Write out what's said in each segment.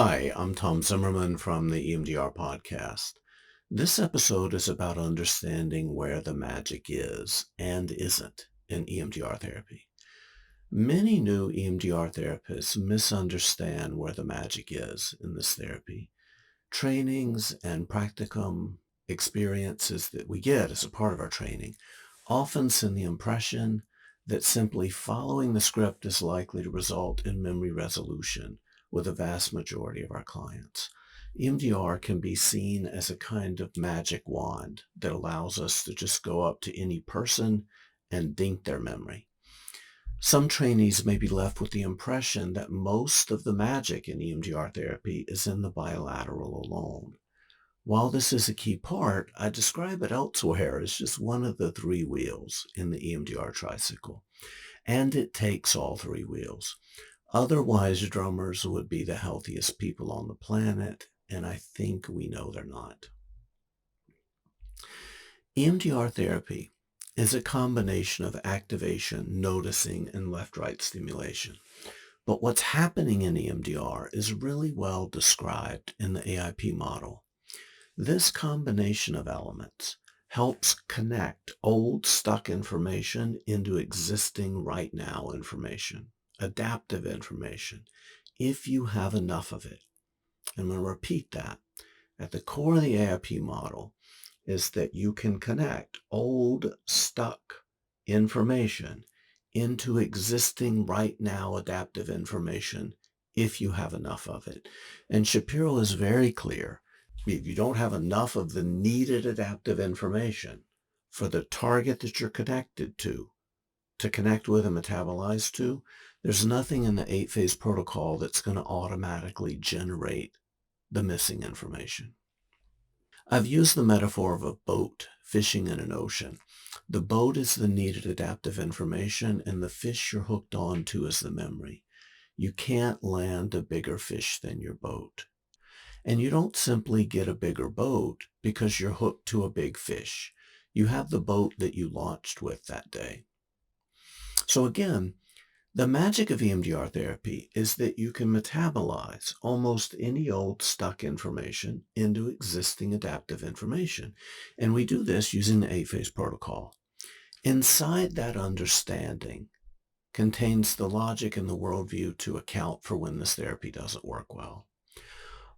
Hi, I'm Tom Zimmerman from the EMDR podcast. This episode is about understanding where the magic is and isn't in EMDR therapy. Many new EMDR therapists misunderstand where the magic is in this therapy. Trainings and practicum experiences that we get as a part of our training often send the impression that simply following the script is likely to result in memory resolution with the vast majority of our clients. EMDR can be seen as a kind of magic wand that allows us to just go up to any person and dink their memory. Some trainees may be left with the impression that most of the magic in EMDR therapy is in the bilateral alone. While this is a key part, I describe it elsewhere as just one of the three wheels in the EMDR tricycle, and it takes all three wheels. Otherwise, drummers would be the healthiest people on the planet, and I think we know they're not. EMDR therapy is a combination of activation, noticing, and left-right stimulation. But what's happening in EMDR is really well described in the AIP model. This combination of elements helps connect old stuck information into existing right now information, adaptive information, if you have enough of it. I'm going to repeat that. At the core of the AIP model is that you can connect old stuck information into existing right now adaptive information if you have enough of it. And Shapiro is very clear. If you don't have enough of the needed adaptive information for the target that you're connected to connect with and metabolize to, there's nothing in the 8-phase protocol that's going to automatically generate the missing information. I've used the metaphor of a boat fishing in an ocean. The boat is the needed adaptive information, and the fish you're hooked on to is the memory. You can't land a bigger fish than your boat. And you don't simply get a bigger boat because you're hooked to a big fish. You have the boat that you launched with that day. So again, the magic of EMDR therapy is that you can metabolize almost any old stuck information into existing adaptive information. And we do this using the 8-phase protocol. Inside that understanding contains the logic and the worldview to account for when this therapy doesn't work well.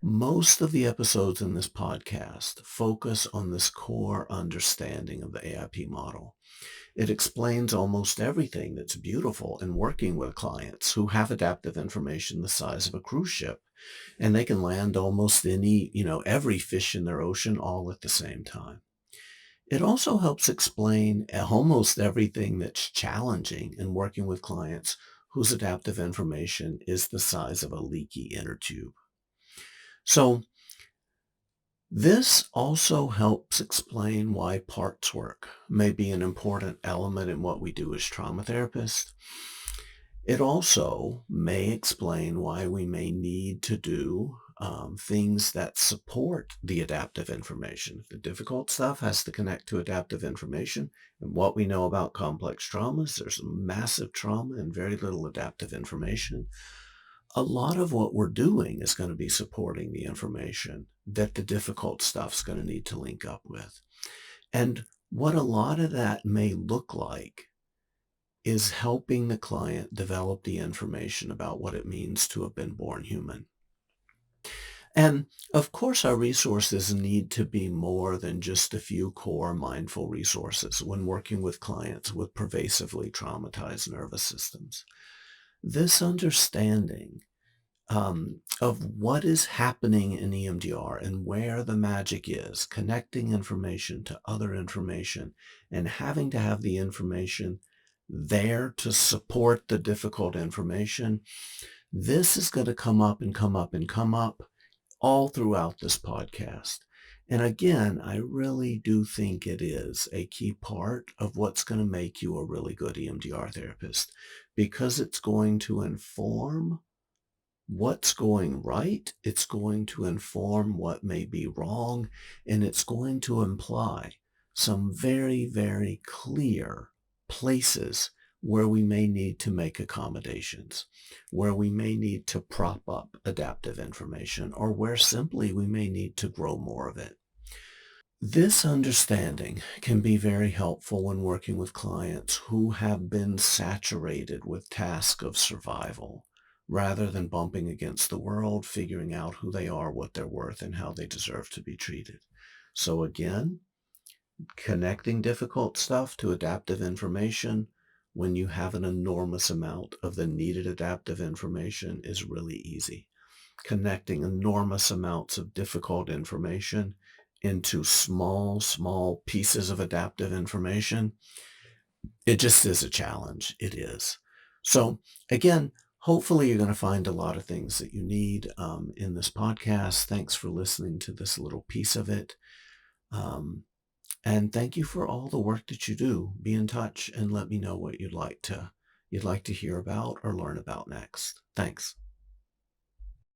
Most of the episodes in this podcast focus on this core understanding of the AIP model. It explains almost everything that's beautiful in working with clients who have adaptive information the size of a cruise ship, and they can land almost every fish in their ocean all at the same time. It also helps explain almost everything that's challenging in working with clients whose adaptive information is the size of a leaky inner tube. So this also helps explain why parts work may be an important element in what we do as trauma therapists. It also may explain why we may need to do things that support the adaptive information. The difficult stuff has to connect to adaptive information. And what we know about complex traumas, there's massive trauma and very little adaptive information. A lot of what we're doing is going to be supporting the information that the difficult stuff's going to need to link up with. And what a lot of that may look like is helping the client develop the information about what it means to have been born human. And of course, our resources need to be more than just a few core mindful resources when working with clients with pervasively traumatized nervous systems. This understanding of what is happening in EMDR and where the magic is, connecting information to other information and having to have the information there to support the difficult information, this is going to come up and come up and come up all throughout this podcast. And again, I really do think it is a key part of what's going to make you a really good EMDR therapist, because it's going to inform what's going right, it's going to inform what may be wrong, and it's going to imply some very, very clear places where we may need to make accommodations, where we may need to prop up adaptive information, or where simply we may need to grow more of it. This understanding can be very helpful when working with clients who have been saturated with tasks of survival, rather than bumping against the world, figuring out who they are, what they're worth, and how they deserve to be treated. So again, connecting difficult stuff to adaptive information when you have an enormous amount of the needed adaptive information is really easy. Connecting enormous amounts of difficult information into small, small pieces of adaptive information, it just is a challenge. It is. So again, hopefully you're going to find a lot of things that you need in this podcast. Thanks for listening to this little piece of it. Um, and thank you for all the work that you do. Be in touch and let me know what you'd like to hear about or learn about next. Thanks.